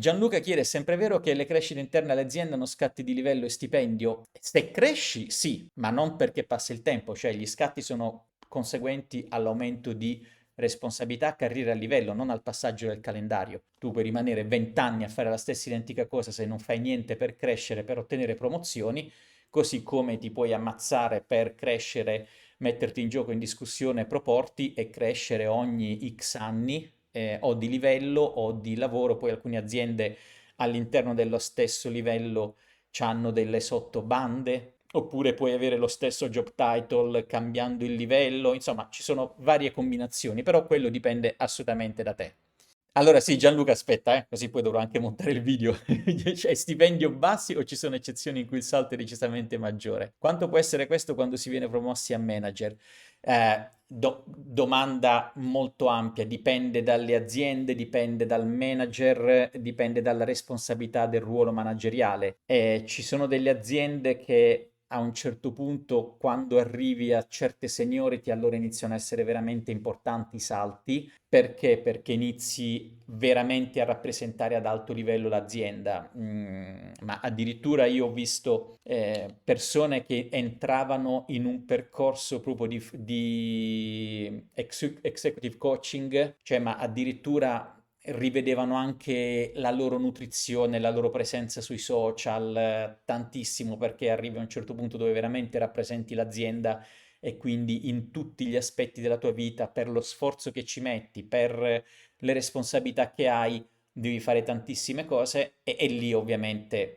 Gianluca chiede, è sempre vero che le crescite interne alle aziende hanno scatti di livello e stipendio? Se cresci, sì, ma non perché passa il tempo, cioè gli scatti sono conseguenti all'aumento di responsabilità, carriera a livello, non al passaggio del calendario. Tu puoi rimanere 20 anni a fare la stessa identica cosa se non fai niente per crescere, per ottenere promozioni, così come ti puoi ammazzare per crescere, metterti in gioco in discussione, proporti e crescere ogni X anni, o di livello o di lavoro. Poi alcune aziende all'interno dello stesso livello hanno delle sottobande, oppure puoi avere lo stesso job title cambiando il livello, insomma ci sono varie combinazioni, però quello dipende assolutamente da te. Allora sì, Gianluca, aspetta, così poi dovrò anche montare il video. Cioè, stipendio bassi o ci sono eccezioni in cui il salto è decisamente maggiore? Quanto può essere questo quando si viene promossi a manager? Domanda molto ampia, dipende dalle aziende, dipende dal manager, dipende dalla responsabilità del ruolo manageriale. Ci sono delle aziende che a un certo punto, quando arrivi a certe seniority, allora iniziano a essere veramente importanti i salti. Perché? Perché inizi veramente a rappresentare ad alto livello l'azienda. Ma addirittura io ho visto persone che entravano in un percorso proprio di executive coaching, cioè ma addirittura rivedevano anche la loro nutrizione, la loro presenza sui social, tantissimo, perché arrivi a un certo punto dove veramente rappresenti l'azienda e quindi in tutti gli aspetti della tua vita, per lo sforzo che ci metti, per le responsabilità che hai, devi fare tantissime cose e lì ovviamente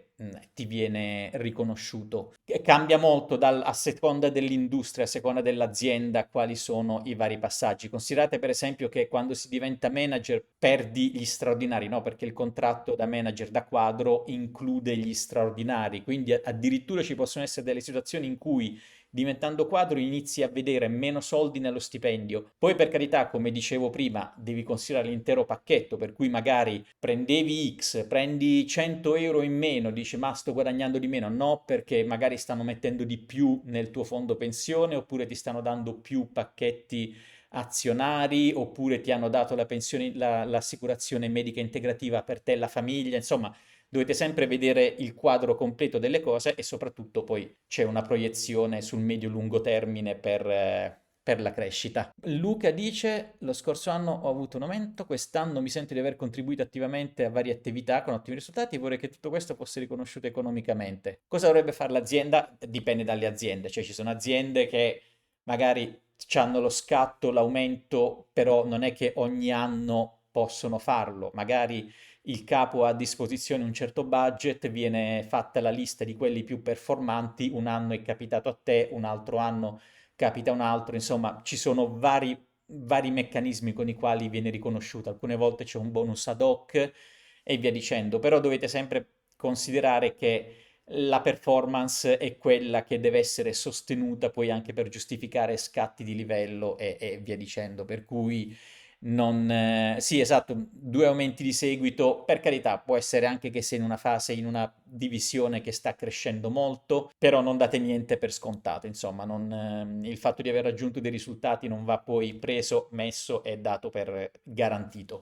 ti viene riconosciuto. Cambia molto a seconda dell'industria, a seconda dell'azienda, quali sono i vari passaggi. Considerate per esempio che quando si diventa manager perdi gli straordinari, no? Perché il contratto da manager da quadro include gli straordinari, quindi addirittura ci possono essere delle situazioni in cui diventando quadro inizi a vedere meno soldi nello stipendio. Poi per carità, come dicevo prima, devi considerare l'intero pacchetto, per cui magari prendevi X, prendi 100 euro in meno, dici ma sto guadagnando di meno. No, perché magari stanno mettendo di più nel tuo fondo pensione, oppure ti stanno dando più pacchetti azionari, oppure ti hanno dato la pensione, l'assicurazione medica integrativa per te e la famiglia, insomma dovete sempre vedere il quadro completo delle cose e soprattutto poi c'è una proiezione sul medio-lungo termine per la crescita. Luca dice, lo scorso anno ho avuto un aumento, quest'anno mi sento di aver contribuito attivamente a varie attività con ottimi risultati e vorrei che tutto questo fosse riconosciuto economicamente. Cosa dovrebbe fare l'azienda? Dipende dalle aziende, cioè ci sono aziende che magari hanno lo scatto, l'aumento, però non è che ogni anno possono farlo, magari il capo ha a disposizione un certo budget, viene fatta la lista di quelli più performanti, un anno è capitato a te, un altro anno capita a un altro, insomma ci sono vari meccanismi con i quali viene riconosciuto, alcune volte c'è un bonus ad hoc e via dicendo, però dovete sempre considerare che la performance è quella che deve essere sostenuta poi anche per giustificare scatti di livello e via dicendo, per cui non, sì, esatto, due aumenti di seguito, per carità, può essere anche che sei in una fase, in una divisione che sta crescendo molto, però non date niente per scontato, insomma, il fatto di aver raggiunto dei risultati non va poi preso, messo e dato per garantito.